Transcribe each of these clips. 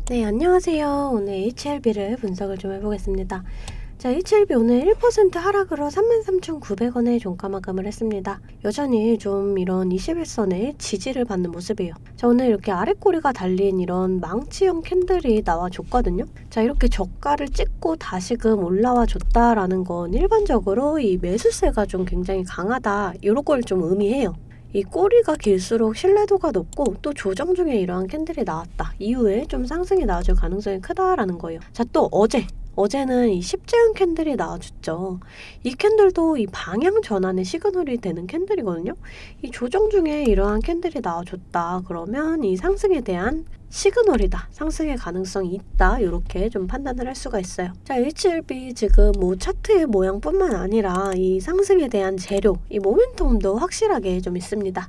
네, 안녕하세요. 오늘 HLB를 분석을 좀 해보겠습니다. 자, HLB 오늘 1% 하락으로 33,900원에 종가 마감을 했습니다. 여전히 좀 이런 21선에 지지를 받는 모습이에요. 자, 오늘 이렇게 아랫꼬리가 달린 이런 망치형 캔들이 나와줬거든요. 자, 이렇게 저가를 찍고 다시금 올라와 줬다라는 건 일반적으로 이 매수세가 좀 굉장히 강하다, 이런 걸 좀 의미해요. 이 꼬리가 길수록 신뢰도가 높고 또 조정 중에 이러한 캔들이 나왔다 이후에 좀 상승이 나와줄 가능성이 크다라는 거예요. 자, 또 어제는 이 십자형 캔들이 나와줬죠. 이 캔들도 이 방향 전환의 시그널이 되는 캔들이거든요. 이 조정 중에 이러한 캔들이 나와줬다 그러면 이 상승에 대한 시그널이다, 상승의 가능성이 있다, 이렇게 좀 판단을 할 수가 있어요. 자, HLB 지금 뭐 차트의 모양뿐만 아니라 이 상승에 대한 재료, 이 모멘텀도 확실하게 좀 있습니다.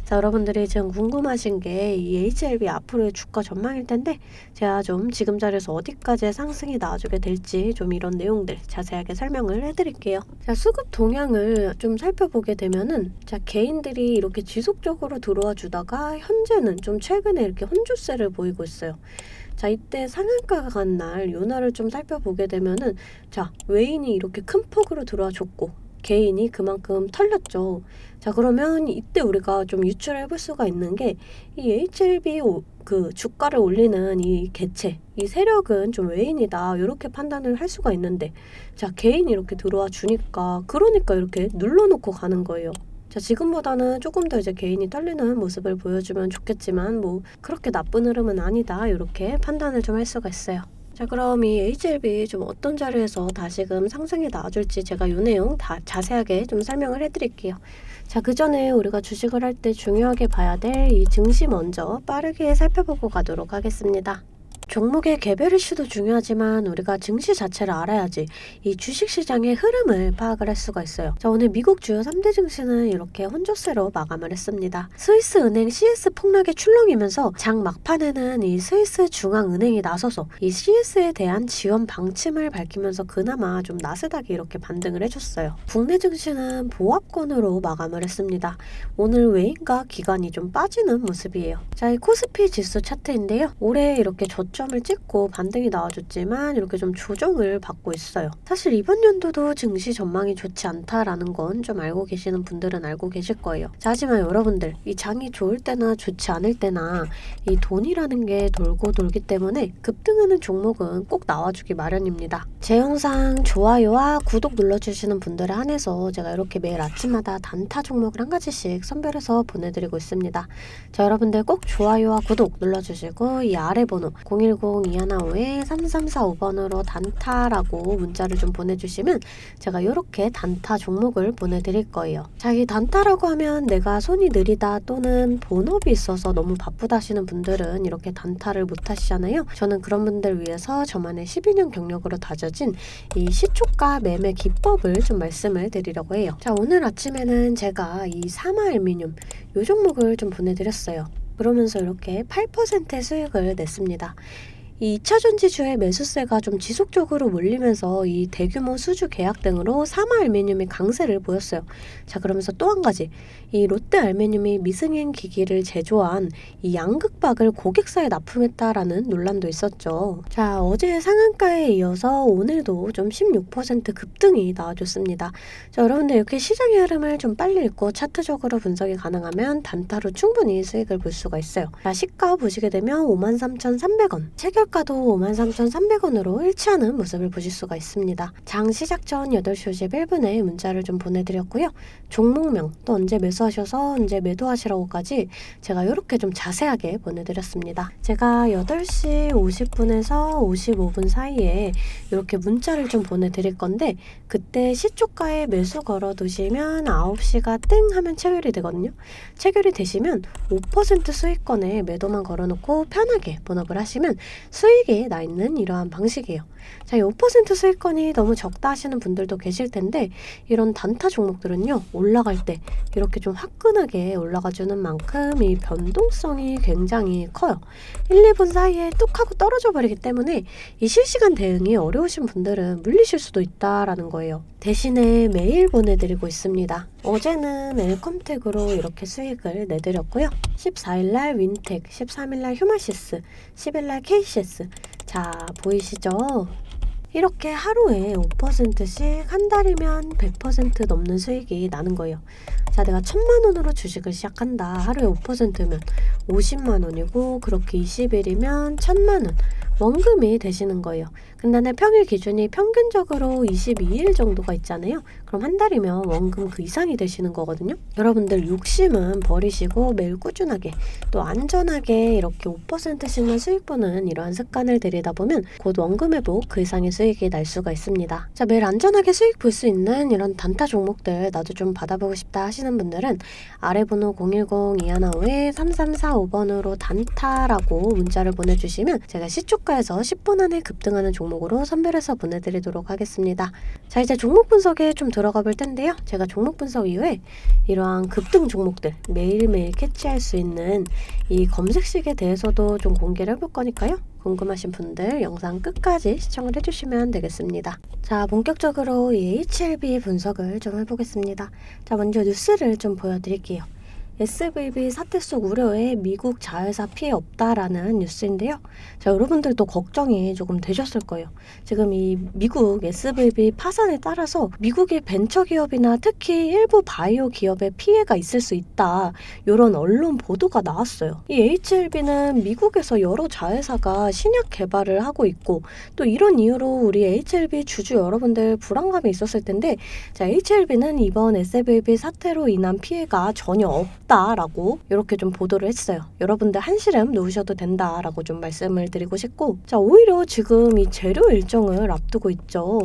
자, 여러분들이 지금 궁금하신 게 이 HLB 앞으로의 주가 전망일 텐데, 제가 좀 지금 자리에서 어디까지의 상승이 나와주게 될지 좀 이런 내용들 자세하게 설명을 해드릴게요. 자, 수급 동향을 좀 살펴보게 되면은, 자, 개인들이 이렇게 지속적으로 들어와 주다가 현재는 좀 최근에 이렇게 혼조세를 보이고 있어요. 자, 이때 상한가가 간 날, 요 날을 좀 살펴보게 되면은, 자, 외인이 이렇게 큰 폭으로 들어와 줬고 개인이 그만큼 털렸죠. 자, 그러면 이때 우리가 좀 유출해 볼 수가 있는 게, 이 HLB 그 주가를 올리는 이 개체, 이 세력은 좀 외인이다, 이렇게 판단을 할 수가 있는데, 자, 개인이 이렇게 들어와 주니까, 그러니까 이렇게 눌러놓고 가는 거예요. 자, 지금보다는 조금 더 이제 개인이 털리는 모습을 보여주면 좋겠지만, 뭐 그렇게 나쁜 흐름은 아니다, 이렇게 판단을 좀 할 수가 있어요. 자, 그럼 이 HLB 좀 어떤 자리에서 다시금 상승이 나와줄지 제가 이 내용 다 자세하게 좀 설명을 해드릴게요. 자, 그 전에 우리가 주식을 할 때 중요하게 봐야 될 이 증시 먼저 빠르게 살펴보고 가도록 하겠습니다. 종목의 개별 이슈도 중요하지만 우리가 증시 자체를 알아야지 이 주식시장의 흐름을 파악을 할 수가 있어요. 자, 오늘 미국 주요 3대 증시는 이렇게 혼조세로 마감을 했습니다. 스위스 은행 CS 폭락에 출렁이면서 장 막판에는 이 스위스 중앙은행이 나서서 이 CS에 대한 지원 방침을 밝히면서 그나마 좀 나스닥이 이렇게 반등을 해줬어요. 국내 증시는 보합권으로 마감을 했습니다. 오늘 외인과 기관이 좀 빠지는 모습이에요. 자, 이 코스피 지수 차트인데요. 올해 이렇게 저점을 찍고 반등이 나와줬지만 이렇게 좀 조정을 받고 있어요. 사실 이번 연도도 증시 전망이 좋지 않다라는 건 좀 알고 계시는 분들은 알고 계실 거예요. 자, 하지만 여러분들, 이 장이 좋을 때나 좋지 않을 때나 이 돈이라는 게 돌고 돌기 때문에 급등하는 종목은 꼭 나와주기 마련입니다. 제 영상 좋아요와 구독 눌러주시는 분들에 한해서 제가 이렇게 매일 아침마다 단타 종목을 한 가지씩 선별해서 보내드리고 있습니다. 자, 여러분들 꼭 좋아요와 구독 눌러주시고 이 아래 번호 010-215-3345번으로 단타라고 문자를 좀 보내주시면 제가 이렇게 단타 종목을 보내드릴 거예요. 자, 이 단타라고 하면 내가 손이 느리다 또는 본업이 있어서 너무 바쁘다 하시는 분들은 이렇게 단타를 못 하시잖아요. 저는 그런 분들 위해서 저만의 12년 경력으로 다져진 이 시초가 매매 기법을 좀 말씀을 드리려고 해요. 자, 오늘 아침에는 제가 이 사마알미늄 이 종목을 좀 보내드렸어요. 그러면서 이렇게 8%의 수익을 냈습니다. 이 2차전지주의 매수세가 좀 지속적으로 몰리면서 이 대규모 수주 계약 등으로 사마알미늄이 강세를 보였어요. 자, 그러면서 또 한 가지, 이 롯데알미늄이 미승행 기기를 제조한 이 양극박을 고객사에 납품했다라는 논란도 있었죠. 자, 어제 상한가에 이어서 오늘도 좀 16% 급등이 나와줬습니다. 자, 여러분들 이렇게 시장의 흐름을 좀 빨리 읽고 차트적으로 분석이 가능하면 단타로 충분히 수익을 볼 수가 있어요. 자, 시가 보시게 되면 53,300원, 체결 가도 53,300원으로 일치하는 모습을 보실 수가 있습니다. 장 시작 전 8시 51분에 문자를 좀 보내드렸고요. 종목명, 또 언제 매수하셔서 언제 매도하시라고까지 제가 이렇게 좀 자세하게 보내드렸습니다. 제가 8시 50분에서 55분 사이에 이렇게 문자를 좀 보내드릴 건데, 그때 시초가에 매수 걸어두시면 9시가 땡 하면 체결이 되거든요. 체결이 되시면 5% 수익권에 매도만 걸어놓고 편하게 본업을 하시면 수익이 나 있는 이러한 방식이에요. 자, 이 5% 수익권이 너무 적다 하시는 분들도 계실 텐데, 이런 단타 종목들은요, 올라갈 때 이렇게 좀 화끈하게 올라가주는 만큼 이 변동성이 굉장히 커요. 1, 2분 사이에 뚝 하고 떨어져 버리기 때문에 이 실시간 대응이 어려우신 분들은 물리실 수도 있다라는 거예요. 대신에 매일 보내드리고 있습니다. 어제는 엘컴텍으로 이렇게 수익을 내드렸고요. 14일날 윈텍, 13일날 휴마시스, 10일날 KCS, HS. 자, 보이시죠? 이렇게 하루에 5%씩 한 달이면 100% 넘는 수익이 나는 거예요. 자, 내가 1,000만 원으로 주식을 시작한다. 하루에 5%면 50만 원이고 그렇게 20일이면 1,000만 원. 원금이 되시는 거예요. 근데 내 평일 기준이 평균적으로 22일 정도가 있잖아요. 그럼 한 달이면 원금 그 이상이 되시는 거거든요. 여러분들 욕심은 버리시고 매일 꾸준하게 또 안전하게 이렇게 5%씩만 수익 보는 이러한 습관을 들이다 보면 곧 원금 회복 그 이상의 수익이 날 수가 있습니다. 자, 매일 안전하게 수익 볼 수 있는 이런 단타 종목들 나도 좀 받아보고 싶다 하시는 분들은 아래 번호 010-215-3345번으로 단타라고 문자를 보내주시면 제가 시초가에서 10분 안에 급등하는 종목으로 선별해서 보내드리도록 하겠습니다. 자, 이제 종목 분석에 좀 들어가 볼 텐데요. 제가 종목 분석 이후에 이러한 급등 종목들 매일매일 캐치할 수 있는 이 검색식에 대해서도 좀 공개를 해볼 거니까요. 궁금하신 분들 영상 끝까지 시청을 해주시면 되겠습니다. 자, 본격적으로 이 HLB 분석을 좀 해보겠습니다. 자, 먼저 뉴스를 좀 보여드릴게요. SVB 사태 속 우려에 미국 자회사 피해 없다라는 뉴스인데요. 자, 여러분들도 걱정이 조금 되셨을 거예요. 지금 이 미국 SVB 파산에 따라서 미국의 벤처기업이나 특히 일부 바이오 기업에 피해가 있을 수 있다. 이런 언론 보도가 나왔어요. 이 HLB는 미국에서 여러 자회사가 신약 개발을 하고 있고 또 이런 이유로 우리 HLB 주주 여러분들 불안감이 있었을 텐데 자, HLB는 이번 SVB 사태로 인한 피해가 전혀 없다라고 이렇게 좀 보도를 했어요. 여러분들 한시름 놓으셔도 된다라고 좀 말씀을 드리고 싶고 자, 오히려 지금 이 재료 일정을 앞두고 있죠.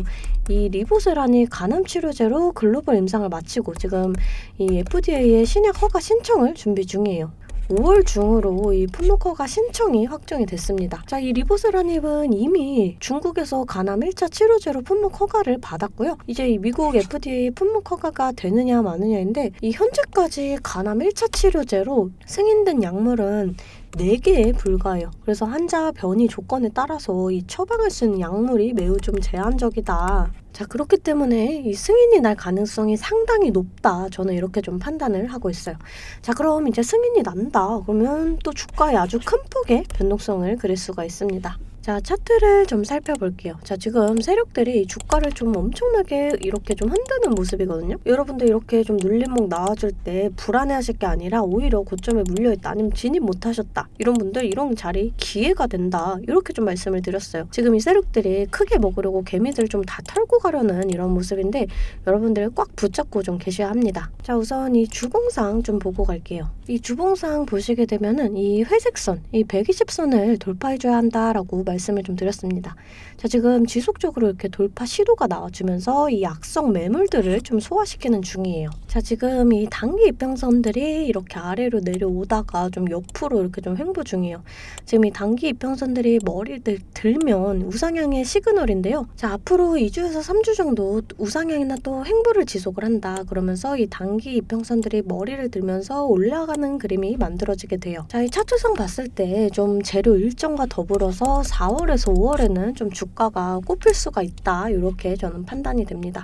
이 리보세란이 간암치료제로 글로벌 임상을 마치고 지금 이 FDA의 신약 허가 신청을 준비 중이에요. 5월 중으로 이 풋노커가 신청이 확정이 됐습니다. 자, 이 리보세라닙은 이미 중국에서 간암 1차 치료제로 풋노 허가를 받았고요. 이제 이 미국 FDA 풋노 허가가 되느냐 마느냐인데 이 현재까지 간암 1차 치료제로 승인된 약물은 4개에 불과해요. 그래서 환자 변이 조건에 따라서 이 처방할 수 있는 약물이 매우 좀 제한적이다. 자, 그렇기 때문에 이 승인이 날 가능성이 상당히 높다. 저는 이렇게 좀 판단을 하고 있어요. 자, 그럼 이제 승인이 난다. 그러면 또 주가에 아주 큰 폭의 변동성을 그릴 수가 있습니다. 자, 차트를 좀 살펴볼게요. 자, 지금 세력들이 주가를 좀 엄청나게 이렇게 좀 흔드는 모습이거든요. 여러분들 이렇게 좀 눌림목 나와줄 때 불안해하실 게 아니라 오히려 고점에 물려있다 아니면 진입 못하셨다 이런 분들 이런 자리 기회가 된다 이렇게 좀 말씀을 드렸어요. 지금 이 세력들이 크게 먹으려고 개미들 좀 다 털고 가려는 이런 모습인데 여러분들 꽉 붙잡고 좀 계셔야 합니다. 자, 우선 이 주봉상 좀 보고 갈게요. 이 주봉상 보시게 되면은 이 회색선, 이 120선을 돌파해줘야 한다라고 말씀을 좀 드렸습니다. 자, 지금 지속적으로 이렇게 돌파 시도가 나와주면서 이 악성 매물들을 좀 소화시키는 중이에요. 자, 지금 이 단기 이평선들이 이렇게 아래로 내려오다가 좀 옆으로 이렇게 좀 횡보 중이에요. 지금 이 단기 이평선들이 머리를 들면 우상향의 시그널인데요. 자, 앞으로 2주에서 3주 정도 우상향이나 또 횡보를 지속을 한다. 그러면서 이 단기 이평선들이 머리를 들면서 올라가는 그림이 만들어지게 돼요. 자, 이 차트상 봤을 때 좀 재료 일정과 더불어서 4월에서 5월에는 좀 주가가 꼽힐 수가 있다. 이렇게 저는 판단이 됩니다.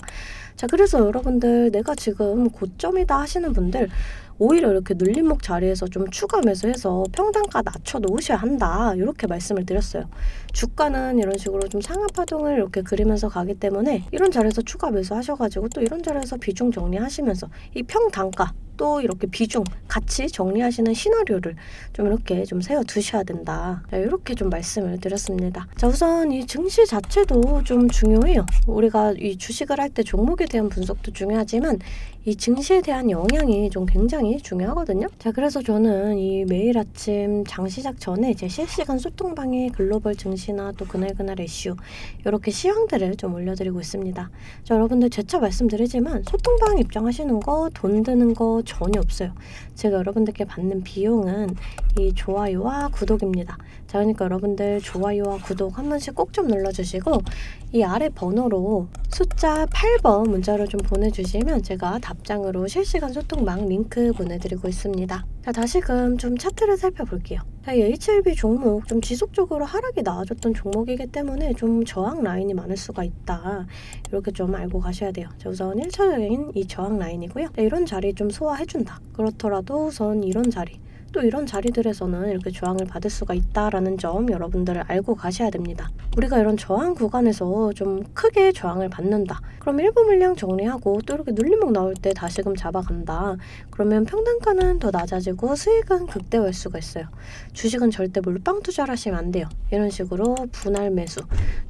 자, 그래서 여러분들 내가 지금 고점이다 하시는 분들 오히려 이렇게 눌림목 자리에서 좀 추가 매수해서 평단가 낮춰 놓으셔야 한다 이렇게 말씀을 드렸어요. 주가는 이런 식으로 좀 상하 파동을 이렇게 그리면서 가기 때문에 이런 자리에서 추가 매수 하셔가지고 또 이런 자리에서 비중 정리하시면서 이 평단가 또 이렇게 비중 같이 정리하시는 시나리오를 좀 이렇게 좀 세워 두셔야 된다. 자, 이렇게 좀 말씀을 드렸습니다. 자, 우선 이 증시 자체도 좀 중요해요. 우리가 이 주식을 할 때 종목에 대한 분석도 중요하지만 이 증시에 대한 영향이 좀 굉장히 중요하거든요. 자, 그래서 저는 이 매일 아침 장 시작 전에 제 실시간 소통방에 글로벌 증시나 또 그날 이슈 이렇게 시황들을 좀 올려드리고 있습니다. 자, 여러분들 재차 말씀드리지만 소통방 입장하시는 거 돈 드는 거 전혀 없어요. 제가 여러분들께 받는 비용은 이 좋아요와 구독입니다. 자, 그러니까 여러분들 좋아요와 구독 한 번씩 꼭 좀 눌러주시고 이 아래 번호로 숫자 8번 문자로 좀 보내주시면 제가 답장으로 실시간 소통방 링크 보내드리고 있습니다. 자, 다시금 좀 차트를 살펴볼게요. 자, 이 HLB 종목 좀 지속적으로 하락이 나와줬던 종목이기 때문에 좀 저항 라인이 많을 수가 있다. 이렇게 좀 알고 가셔야 돼요. 자, 우선 1차적인 이 저항 라인이고요. 자, 이런 자리 좀 소화해준다. 그렇더라도 우선 이런 자리 또 이런 자리들에서는 이렇게 저항을 받을 수가 있다라는 점 여러분들을 알고 가셔야 됩니다. 우리가 이런 저항 구간에서 좀 크게 저항을 받는다. 그럼 일부 물량 정리하고 또 이렇게 눌림목 나올 때 다시금 잡아간다. 그러면 평단가는 더 낮아지고 수익은 극대화할 수가 있어요. 주식은 절대 몰빵 투자를 하시면 안 돼요. 이런 식으로 분할 매수,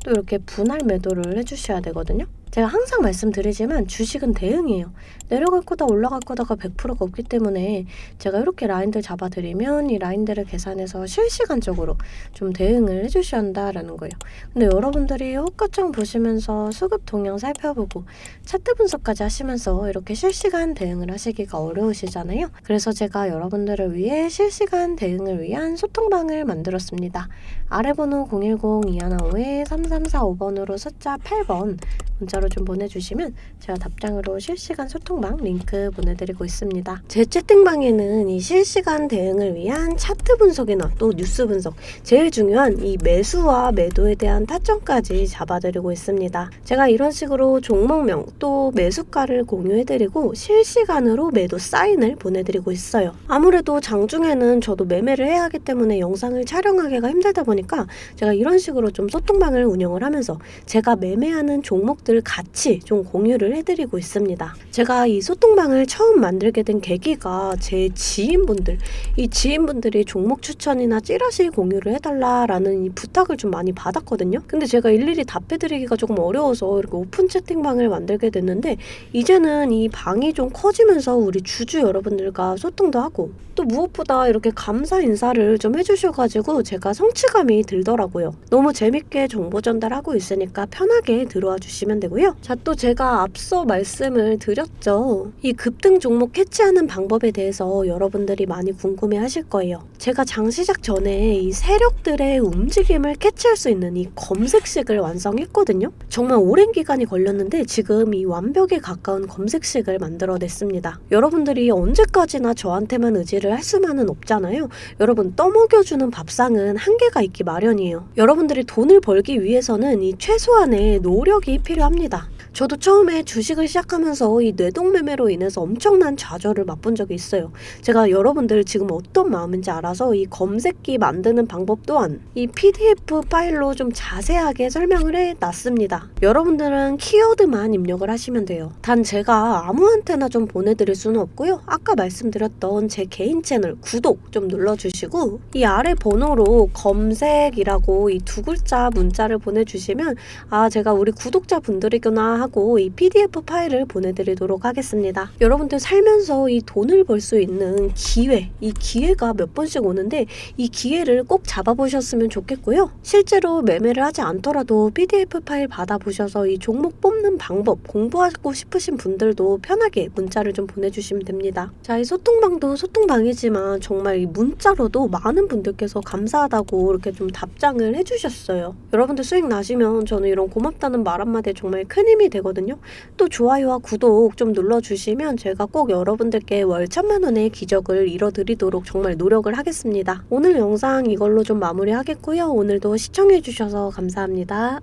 또 이렇게 분할 매도를 해주셔야 되거든요. 제가 항상 말씀드리지만 주식은 대응이에요. 내려갈 거다 올라갈 거다가 100%가 없기 때문에 제가 이렇게 라인들 잡아드리면 이 라인들을 계산해서 실시간적으로 좀 대응을 해주셔야 한다라는 거예요. 근데 여러분들이 호가창 보시면서 수급 동향 살펴보고 차트 분석까지 하시면서 이렇게 실시간 대응을 하시기가 어려우시잖아요. 그래서 제가 여러분들을 위해 실시간 대응을 위한 소통방을 만들었습니다. 아래 번호 010-215-3345번으로 숫자 8번 문자로 좀 보내주시면 제가 답장으로 실시간 소통방 링크 보내드리고 있습니다. 제 채팅방에는 이 실시간 대응을 위한 차트 분석이나 또 뉴스 분석, 제일 중요한 이 매수와 매도에 대한 타점까지 잡아드리고 있습니다. 제가 이런 식으로 종목명 또 매수가를 공유해드리고 실시간으로 매도 사인을 보내드리고 있어요. 아무래도 장중에는 저도 매매를 해야 하기 때문에 영상을 촬영하기가 힘들다 보니까 제가 이런 식으로 좀 소통방을 운영을 하면서 제가 매매하는 종목들 같이 좀 공유를 해드리고 있습니다. 제가 이 소통방을 처음 만들게 된 계기가 제 지인분들, 이 지인분들이 종목 추천이나 찌라시 공유를 해달라라는 이 부탁을 좀 많이 받았거든요. 근데 제가 일일이 답해드리기가 조금 어려워서 이렇게 오픈 채팅방을 만들게 됐는데 이제는 이 방이 좀 커지면서 우리 주주 여러분들과 소통도 하고 또 무엇보다 이렇게 감사 인사를 좀 해주셔가지고 제가 성취감이 들더라고요. 너무 재밌게 정보 전달하고 있으니까 편하게 들어와 주시면 되고요. 자, 또 제가 앞서 말씀을 드렸죠. 이 급등 종목 캐치하는 방법에 대해서 여러분들이 많이 궁금해 하실 거예요. 제가 장 시작 전에 이 세력들의 움직임을 캐치할 수 있는 이 검색식을 완성했거든요. 정말 오랜 기간이 걸렸는데 지금 이 완벽에 가까운 검색식을 만들어냈습니다. 여러분들이 언제까지나 저한테만 의지를 할 수만은 없잖아요. 여러분, 떠먹여주는 밥상은 한계가 있기 마련이에요. 여러분들이 돈을 벌기 위해서는 이 최소한의 노력이 필요합니다. 저도 처음에 주식을 시작하면서 이 뇌동매매로 인해서 엄청난 좌절을 맛본 적이 있어요. 제가 여러분들 지금 어떤 마음인지 알아서 이 검색기 만드는 방법 또한 이 PDF 파일로 좀 자세하게 설명을 해놨습니다. 여러분들은 키워드만 입력을 하시면 돼요. 단 제가 아무한테나 좀 보내드릴 수는 없고요. 아까 말씀드렸던 제 개인 채널 구독 좀 눌러주시고 이 아래 번호로 검색이라고 이 두 글자 문자를 보내주시면 아, 제가 우리 구독자분들이구나 하고 이 PDF 파일을 보내드리도록 하겠습니다. 여러분들 살면서 이 돈을 벌 수 있는 기회, 이 기회가 몇 번씩 오는데 이 기회를 꼭 잡아보셨으면 좋겠고요. 실제로 매매를 하지 않더라도 PDF 파일 받아보셔서 이 종목 뽑는 방법 공부하고 싶으신 분들도 편하게 문자를 좀 보내주시면 됩니다. 자, 이 소통방도 소통방이지만 정말 이 문자로도 많은 분들께서 감사하다고 이렇게 좀 답장을 해주셨어요. 여러분들 수익 나시면 저는 이런 고맙다는 말 한마디에 정말 큰 힘이 되거든요. 또 좋아요와 구독 좀 눌러주시면 제가 꼭 여러분들께 월 1000만 원의 기적을 이뤄드리도록 정말 노력을 하겠습니다. 오늘 영상 이걸로 좀 마무리하겠고요. 오늘도 시청해주셔서 감사합니다.